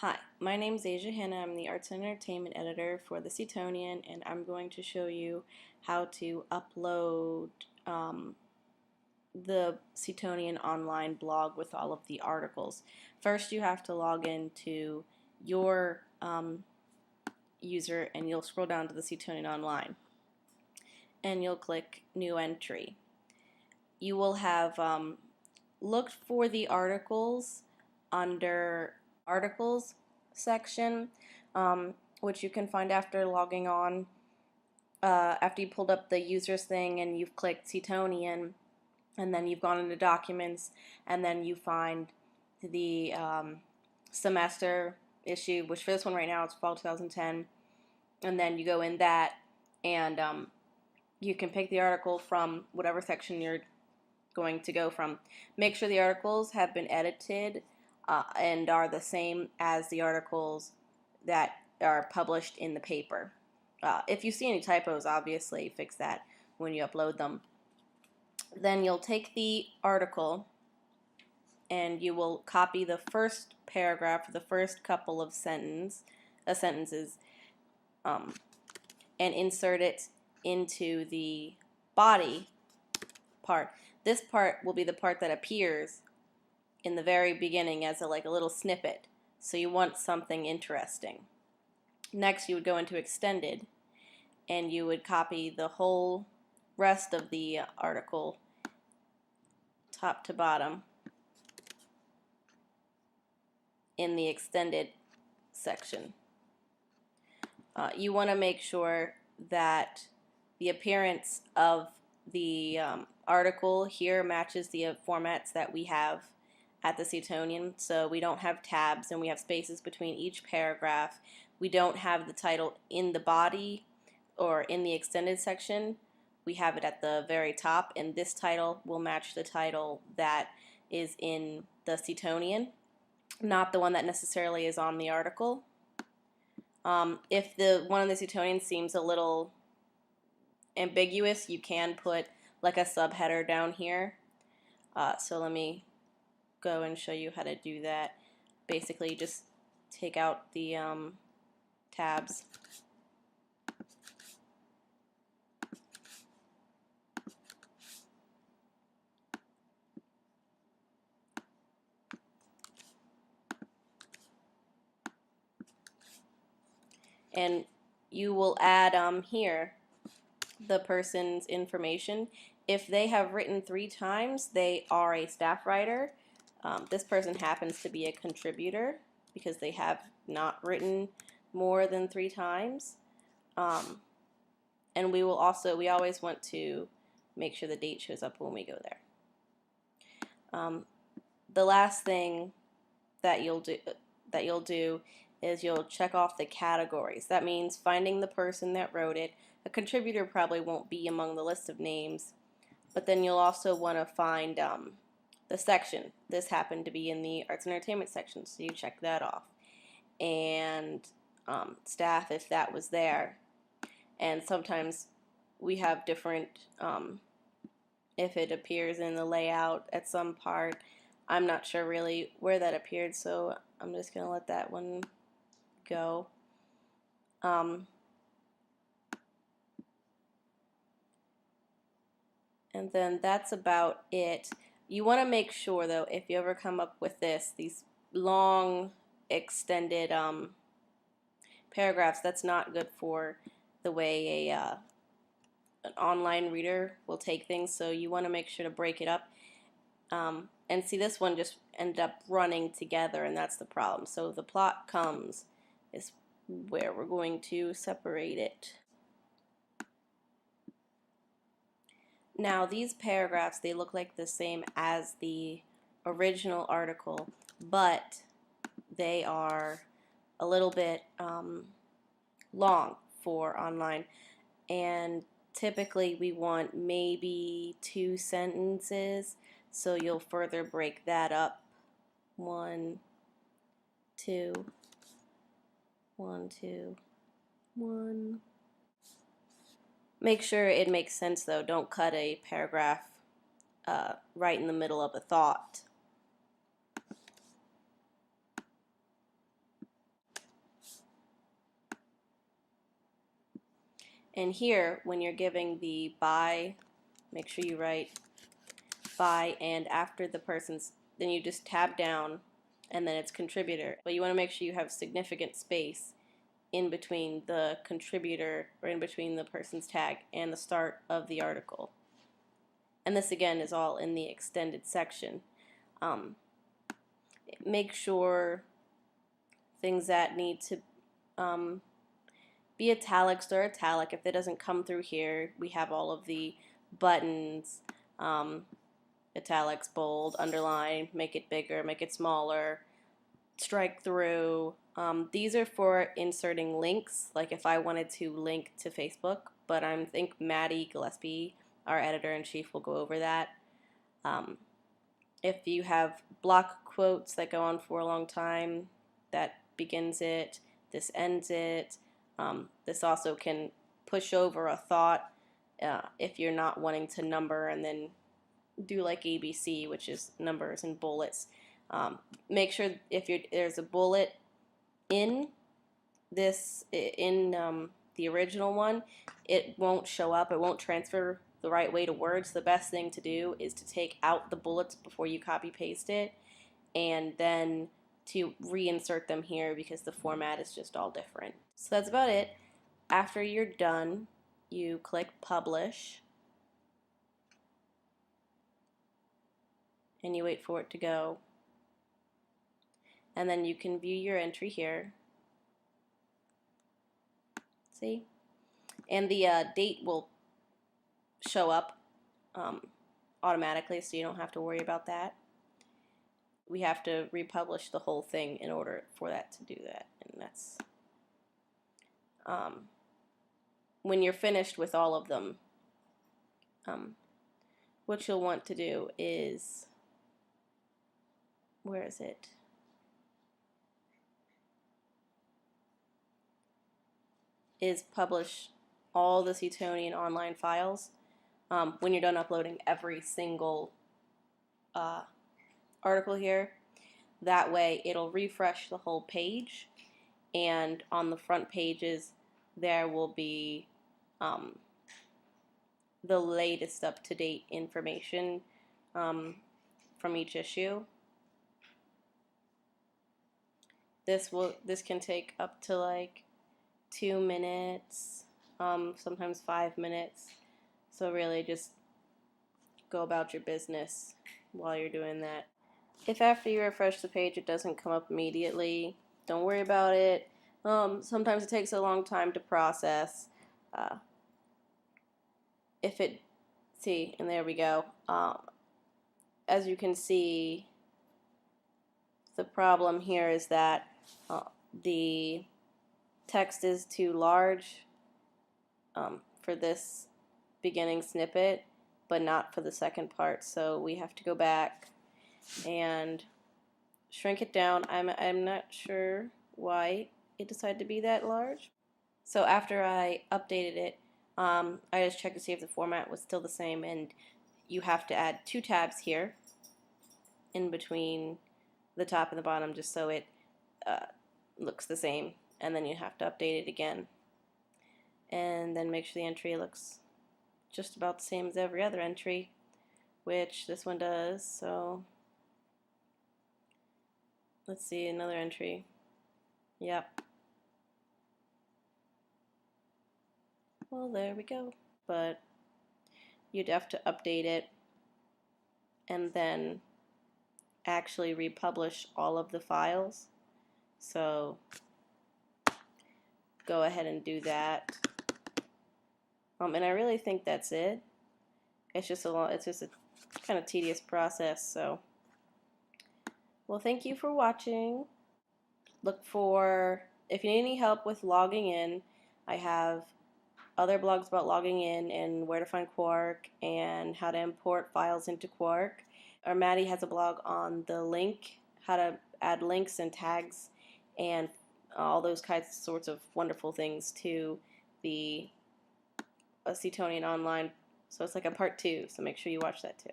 Hi, my name is Asia Hanna. I'm the Arts and Entertainment Editor for the Setonian, and I'm going to show you how to upload the Setonian Online blog with all of the articles. First, you have to log into your user, and you'll scroll down to the Setonian Online, and you'll click New Entry. You will have looked for the articles under Articles section, which you can find after logging on. After you pulled up the users thing and you've clicked Setonian, and then you've gone into Documents, and then you find the semester issue, which for this one right now it's fall 2010, and then you go in that, and you can pick the article from whatever section you're going to go from. Make sure the articles have been edited and are the same as the articles that are published in the paper. If you see any typos, obviously fix that when you upload them. Then you'll take the article and you will copy the first paragraph, the first couple of sentences, and insert it into the body part. This part will be the part that appears in the very beginning as a little snippet, so you want something interesting. Next, you would go into Extended, and you would copy the whole rest of the article, top to bottom, in the Extended section. You want to make sure that the appearance of the article here matches the formats that we have at the Setonian. So we don't have tabs and we have spaces between each paragraph. We don't have the title in the body or in the extended section. We have it at the very top, and this title will match the title that is in the Setonian, not the one that necessarily is on the article. If the one in the Setonian seems a little ambiguous, you can put like a subheader down here. So let me go and show you how to do that. Basically, just take out the tabs. And you will add here the person's information. If they have written 3 times, they are a staff writer. This person happens to be a contributor because they have not written more than 3 times. And we always want to make sure the date shows up when we go there. The last thing that you'll do is you'll check off the categories. That means finding the person that wrote it. A contributor probably won't be among the list of names, but then you'll also want to find the section. This happened to be in the Arts and Entertainment section, so you check that off. And staff, if that was there. And sometimes we have different, if it appears in the layout at some part. I'm not sure really where that appeared, so I'm just going to let that one go. And then that's about it. You want to make sure, though, if you ever come up with these long, extended paragraphs, that's not good for the way an online reader will take things. So you want to make sure to break it up. And see, this one just ended up running together, and that's the problem. So the plot comes is where we're going to separate it. Now these paragraphs, they look like the same as the original article, but they are a little bit long for online, and typically we want maybe 2 sentences, so you'll further break that up. 1, 2, 1, 2, 1. Make sure it makes sense, though. Don't cut a paragraph right in the middle of a thought. And here, when you're giving the by, make sure you write by and after the person's, then you just tab down and then it's contributor. But you want to make sure you have significant space in between the contributor or in between the person's tag and the start of the article. And this again is all in the extended section. Make sure things that need to be italics or italic. If it doesn't come through here, we have all of the buttons, italics, bold, underline, make it bigger, make it smaller, strike through. These are for inserting links, like if I wanted to link to Facebook, but I think Maddie Gillespie, our editor-in-chief, will go over that. If you have block quotes that go on for a long time, that begins it, this ends it. This also can push over a thought if you're not wanting to number and then do like ABC, which is numbers and bullets. Make sure if there's a bullet in this the original one, it won't show up. It won't transfer the right way to words. The best thing to do is to take out the bullets before you copy paste it, and then to reinsert them here because the format is just all different. So that's about it. After you're done, you click publish and you wait for it to go. And then you can view your entry here. See? And the date will show up automatically, so you don't have to worry about that. We have to republish the whole thing in order for that to do that. And that's when you're finished with all of them, what you'll want to do is, where is it? Is publish all the Setonian Online files when you're done uploading every single article here. That way it'll refresh the whole page, and on the front pages there will be the latest up-to-date information from each issue. This can take up to like 2 minutes, sometimes 5 minutes. So really just go about your business while you're doing that. If after you refresh the page it doesn't come up immediately, don't worry about it. Sometimes it takes a long time to process. And there we go. As you can see, the problem here is that the text is too large for this beginning snippet, but not for the second part. So we have to go back and shrink it down. I'm not sure why it decided to be that large. So after I updated it, I just checked to see if the format was still the same, and you have to add 2 tabs here in between the top and the bottom just so it looks the same, and then you have to update it again, and then make sure the entry looks just about the same as every other entry, which this one does. So let's see, another entry. Yep. Well, there we go. But you'd have to update it and then actually republish all of the files. So go ahead and do that. And I really think that's it. It's just a kind of tedious process. So, well, thank you for watching. Look for, if you need any help with logging in, I have other blogs about logging in and where to find Quark and how to import files into Quark. Or Maddie has a blog on the link, how to add links and tags and all those sorts of wonderful things to the Setonian Online. So it's like a part 2, so make sure you watch that too.